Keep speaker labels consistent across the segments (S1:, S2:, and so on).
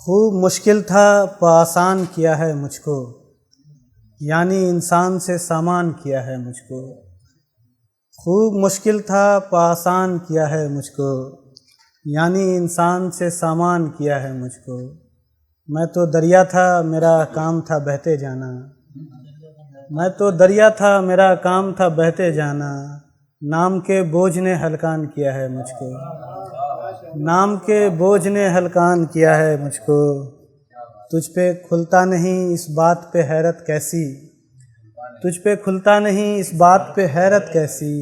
S1: खूब मुश्किल था पर आसान किया है मुझको, यानी इंसान से सामान किया है मुझको। खूब मुश्किल था पर आसान किया है मुझको, यानी इंसान से सामान किया है मुझको। मैं तो दरिया था मेरा काम था बहते जाना, मैं तो दरिया था मेरा काम था बहते जाना। नाम के बोझ ने हलकान किया है मुझको, नाम के बोझ ने हलकान किया है मुझको। तुझ पे खुलता नहीं इस बात पे हैरत कैसी, तुझ पे खुलता नहीं इस बात पे हैरत कैसी।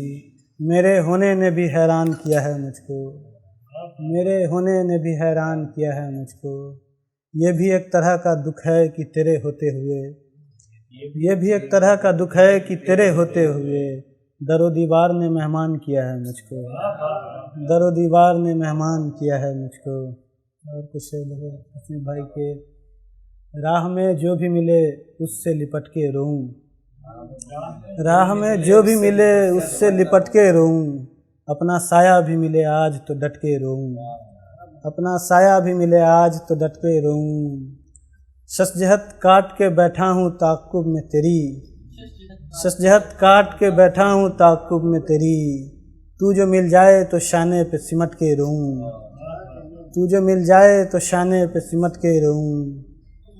S1: मेरे होने ने भी हैरान किया है मुझको, मेरे होने ने भी हैरान किया है मुझको। ये भी एक तरह का दुख है कि तेरे होते हुए, ये भी एक तरह का दुख है कि तेरे होते हुए। दरो दीवार ने मेहमान किया है मुझको, दरो दीवार ने मेहमान किया है मुझको। और कुछ लगे अपने भाई के राह में जो भी मिले उससे लिपट के रोऊं, राह में जो भी मिले उससे लिपट के रोऊं। अपना साया भी मिले आज तो डट के रोऊं, अपना साया भी मिले आज तो डट के रोऊं। शशजहत काट के बैठा हूँ ताक़ुब में तेरी, शशजहत काट के बैठा हूँ ताक़ुब में तेरी। तू जो मिल जाए तो शाने पे सिमट के रोऊं, तू जो मिल जाए तो शाने पे सिमट के रोऊं।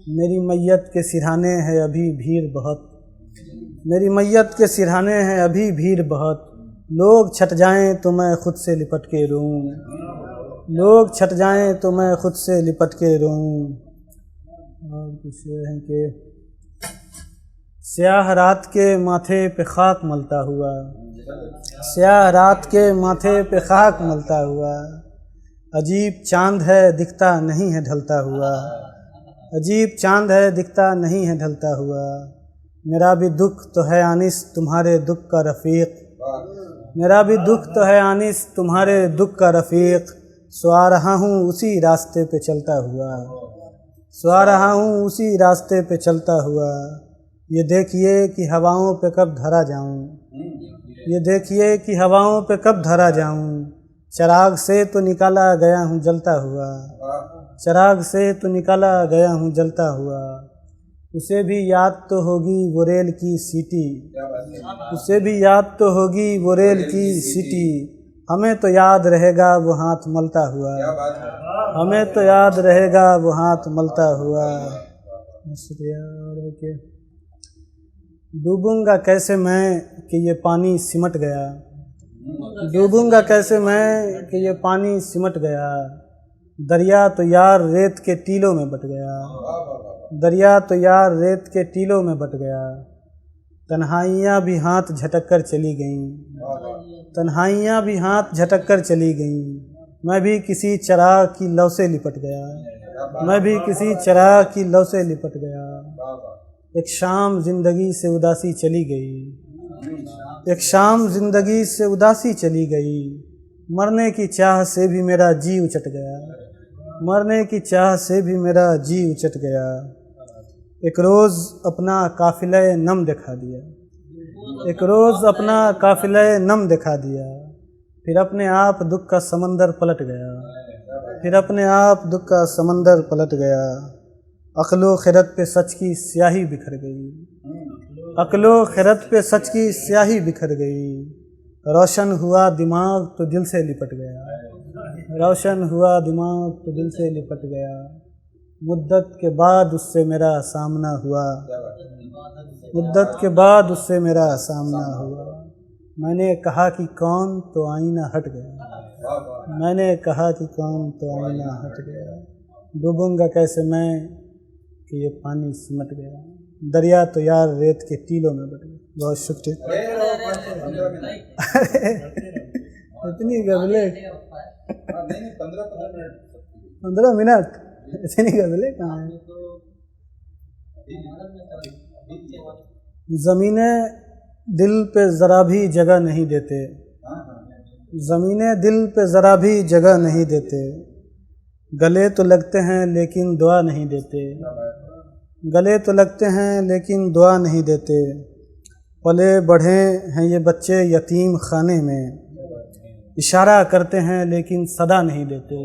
S1: मेरी मैयत के सिरहाने है अभी भीड़ बहुत, मेरी मैयत के सिरहाने हैं अभी भीड़ बहुत। लोग छट जाएं तो मैं खुद से लिपट के रोऊं, लोग छट जाएं तो मैं खुद से लिपट के रोऊं। और कुछ है कि स्याह रात के माथे पे खाक मलता हुआ, स्याह रात के माथे पे खाक मलता हुआ। अजीब चांद है दिखता नहीं है ढलता हुआ, अजीब चांद है दिखता नहीं है ढलता हुआ। मेरा भी दुख तो है आनिस तुम्हारे दुख का रफ़ीक, मेरा भी दुख तो है आनिस तुम्हारे दुख का रफ़ीक। सो आ रहा हूँ उसी रास्ते पे चलता हुआ, सो आ रहा हूँ उसी रास्ते पे चलता हुआ। ये देखिए कि हवाओं पे कब धरा जाऊँ, ये देखिए कि हवाओं पे कब धरा जाऊँ। चिराग से तो निकाला गया हूँ जलता हुआ, चिराग से तो निकाला गया हूँ जलता हुआ। उसे भी याद तो होगी वो रेल की सीटी, उसे भी याद तो होगी वो रेल की सीटी। हमें तो याद रहेगा वो हाथ मलता हुआ, हमें तो याद रहेगा वो हाथ मलता हुआ। शुक्रिया। डूबूंगा कैसे मैं कि ये पानी सिमट गया, डूबूंगा कैसे मैं कि ये पानी सिमट गया। दरिया तो यार रेत के टीलों में बट गया, दरिया तो यार रेत के टीलों में बट गया। तन्हाइयाँ भी हाथ झटक कर चली गईं, तन्हाइयाँ भी हाथ झटक कर चली गईं। मैं भी किसी चिराग की लौ से लिपट गया, मैं भी किसी चिराग की लौ से लिपट गया। एक शाम ज़िंदगी से उदासी चली गई, एक शाम ज़िंदगी से उदासी चली गई। मरने की चाह से भी मेरा जी उचट गया, मरने की चाह से भी मेरा जी उचट गया। एक रोज़ अपना काफ़िला नम दिखा दिया, एक रोज़ अपना काफ़िला नम दिखा दिया। फिर अपने आप दुख का समंदर पलट गया, फिर अपने आप दुख का समंदर पलट गया। अक्लो खिरत पे सच की स्याही बिखर गई, अक्लो खिरत पे सच की स्याही बिखर गई। रोशन हुआ दिमाग तो दिल से लिपट गया, रोशन हुआ दिमाग तो दिल से लिपट गया। मुद्दत के बाद उससे मेरा सामना हुआ, मुद्दत के बाद उससे मेरा सामना हुआ। मैंने कहा कि कौन तो आईना हट गया, मैंने कहा कि कौन तो आईना हट गया। डूबूंगा कैसे मैं कि ये पानी सिमट गया, दरिया तो यार रेत के टीलों में बट गया। बहुत शुक्रिया। इतनी गज़लें 15 मिनट, इतनी गज़लें कहाँ हैं। ज़मीनें दिल पे ज़रा भी जगह नहीं देते, ज़मीनें दिल पे ज़रा भी जगह नहीं देते। गले तो लगते हैं लेकिन दुआ नहीं देते, गले तो लगते हैं लेकिन दुआ नहीं देते। पले बढ़े हैं ये बच्चे यतीम खाने में, इशारा करते हैं लेकिन सदा नहीं देते,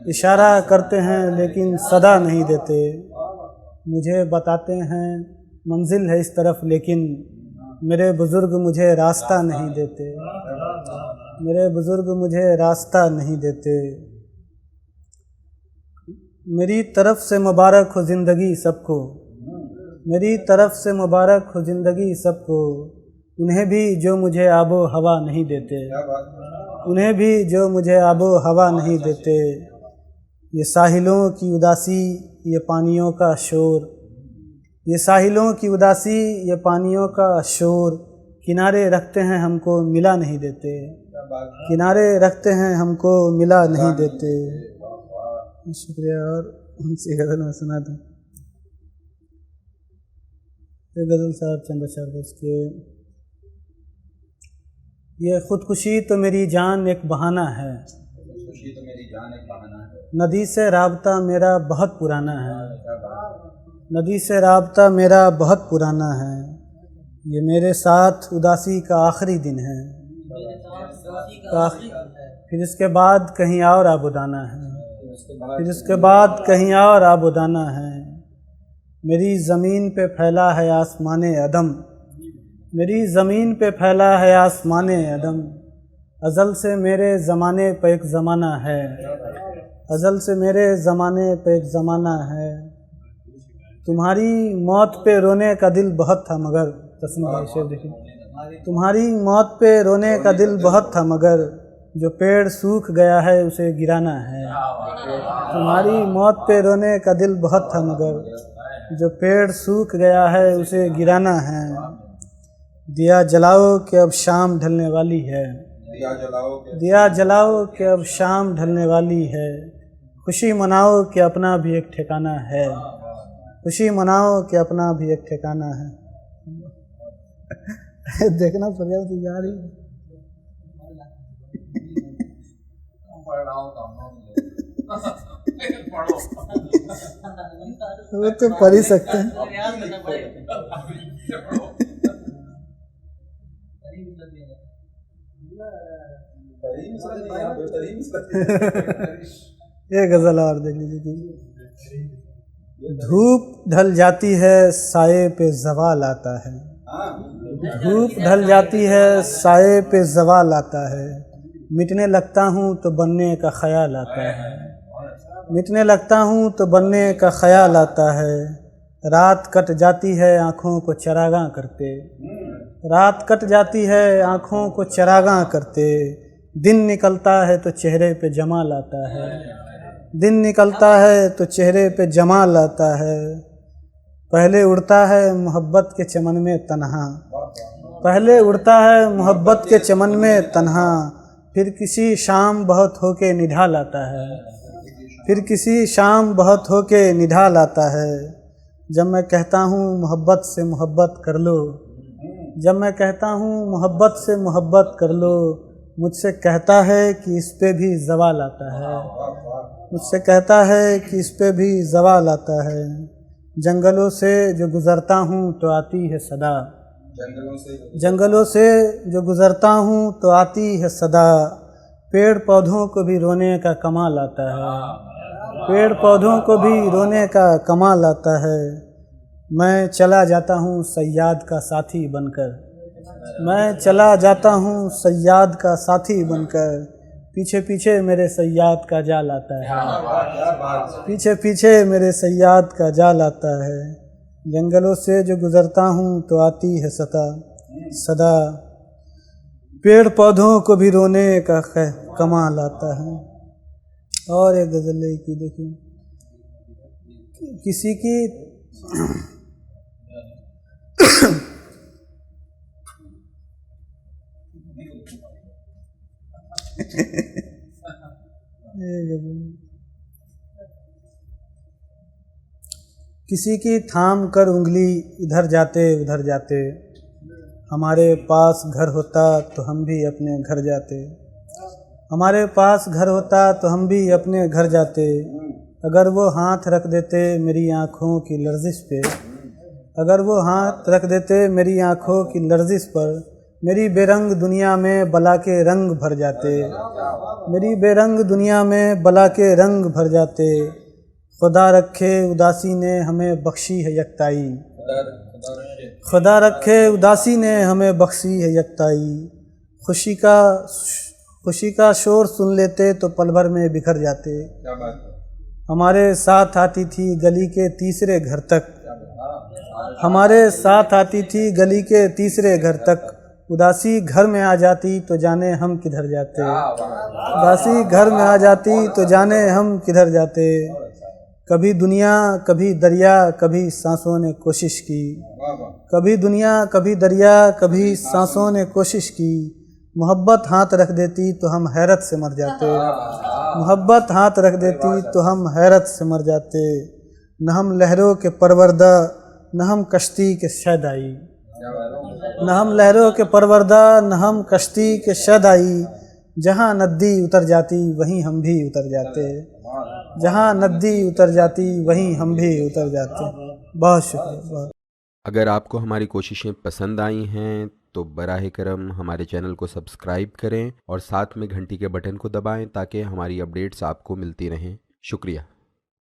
S1: इशारा करते हैं लेकिन सदा नहीं देते। मुझे बताते हैं मंजिल है इस तरफ लेकिन मेरे बुज़ुर्ग मुझे रास्ता नहीं देते, मेरे बुज़ुर्ग मुझे रास्ता नहीं देते। मेरी तरफ से मुबारक हो ज़िंदगी सबको, मेरी तरफ से मुबारक हो ज़िंदगी सबको। उन्हें भी जो मुझे आबो हवा नहीं देते, उन्हें भी जो मुझे आबो हवा नहीं देते। ये साहिलों की उदासी, ये पानियों का शोर, ये साहिलों की उदासी, ये पानियों का शोर। किनारे रखते हैं हमको मिला नहीं देते, किनारे रखते हैं हमको मिला नहीं देते। शुक्रिया। और उनसे गज़ल में सुना दूँ ये गज़ल साहब चंद अशर बस के। ये ख़ुदकुशी तो मेरी जान एक बहाना है, नदी से राबता मेरा बहुत पुराना है, नदी से राबता मेरा बहुत पुराना है। ये मेरे साथ उदासी का आखिरी दिन है, फिर इसके बाद कहीं और आबुदाना है, फिर इसके बाद कहीं और आबुदाना है। मेरी ज़मीन पे फैला है आसमाने अदम, मेरी ज़मीन पे फैला है आसमाने अदम। अज़ल से मेरे ज़माने पे एक ज़माना है, अज़ल से मेरे ज़माने पे एक ज़माना है। तुम्हारी मौत पे रोने का दिल बहुत था मगर, तस्नीम भाई शेर देखिए। तुम्हारी मौत पे रोने का दिल बहुत था मगर जो पेड़ सूख गया है उसे गिराना है। तुम्हारी मौत पे रोने का दिल बहुत था मगर जो पेड़ सूख गया है उसे गिराना है। दिया जलाओ कि अब शाम ढलने वाली है, दिया जलाओ कि अब शाम ढलने वाली है। खुशी मनाओ कि अपना भी एक ठिकाना है, खुशी मनाओ कि अपना भी एक ठिकाना है। देखना पड़ेगा तो यार ही वो तो पढ़ ही सकते हैं। ये गज़ल और देख लीजिए। धूप ढल जाती है साये पे ज़वाल आता है, धूप ढल जाती है साये पे ज़वाल आता है। मिटने लगता हूँ तो बनने का ख़याल आता है, मिटने लगता हूँ तो बनने का ख़याल आता है। रात कट जाती है आँखों को चरागां करते, रात कट जाती है आँखों को चरागां करते। दिन निकलता है तो चेहरे पे जमाल आता है, दिन निकलता है तो चेहरे पे जमाल आता है। पहले उड़ता है मोहब्बत के चमन में तन्हा, पहले उड़ता है मोहब्बत के चमन में तन्हा। फिर किसी शाम बहुत होके निढाल आता है, फिर किसी शाम बहुत होके निढाल आता है। जब मैं कहता हूँ मोहब्बत से मोहब्बत कर लो, जब मैं कहता हूँ मोहब्बत से मोहब्बत कर लो, मुझसे कहता है कि इस पे भी ज़वाल आता है, मुझसे कहता है कि इस पे भी ज़वाल आता है। जंगलों से जो गुज़रता हूँ तो आती है सदा, जंगलों से जो गुज़रता हूँ तो आती है सदा। पेड़ पौधों को भी रोने का कमाल आता है, पेड़ पौधों को भी रोने का कमाल आता है। मैं चला जाता हूँ सयाद का साथी बनकर, मैं चला जाता हूँ सयाद का साथी बनकर। पीछे पीछे मेरे सयाद का जाल आता है, पीछे पीछे मेरे सयाद का जाल आता है। जंगलों से जो गुज़रता हूँ तो आती है सदा। पेड़ पौधों को भी रोने का कमाल आता है। और एक गज़ल की देखिए, किसी की किसी की थाम कर उंगली इधर जाते उधर जाते, हमारे पास घर होता तो हम भी अपने घर जाते, हमारे पास घर होता तो हम भी अपने घर जाते। अगर वो हाथ रख देते मेरी आँखों की लर्जिश पे, अगर वो हाथ रख देते मेरी आँखों की लर्जिश पर, मेरी बेरंग दुनिया में बला के रंग भर जाते, मेरी बेरंग दुनिया में बला के रंग भर जाते। खुदा रखे उदासी ने हमें बख्शी है यकताई, खुदा रखे उदासी ने हमें बख्शी है यकताई। खुशी का शोर सुन लेते तो पल भर में बिखर जाते। हमारे साथ आती थी गली के तीसरे घर तक, हमारे साथ आती थी गली के तीसरे घर तक। उदासी घर में आ जाती तो जाने हम किधर जाते, उदासी घर में आ जाती तो जाने हम किधर जाते। कभी दुनिया कभी दरिया कभी सांसों ने कोशिश की, कभी दुनिया कभी दरिया कभी सांसों ने कोशिश की। मोहब्बत हाथ रख देती तो हम हैरत से मर जाते, मोहब्बत हाथ रख देती तो हम हैरत से मर जाते। न हम लहरों के परवरदा न हम कश्ती के शहदाई, न हम लहरों के परवरदा न हम कश्ती के शहदाई। जहाँ नदी उतर जाती वहीं हम भी उतर जाते, जहाँ नदी उतर जाती वहीं हम भी उतर जाते। बहुत शुक्रिया।
S2: अगर आपको हमारी कोशिशें पसंद आई हैं तो बराह करम हमारे चैनल को सब्सक्राइब करें और साथ में घंटी के बटन को दबाएं ताकि हमारी अपडेट्स आपको मिलती रहें। शुक्रिया।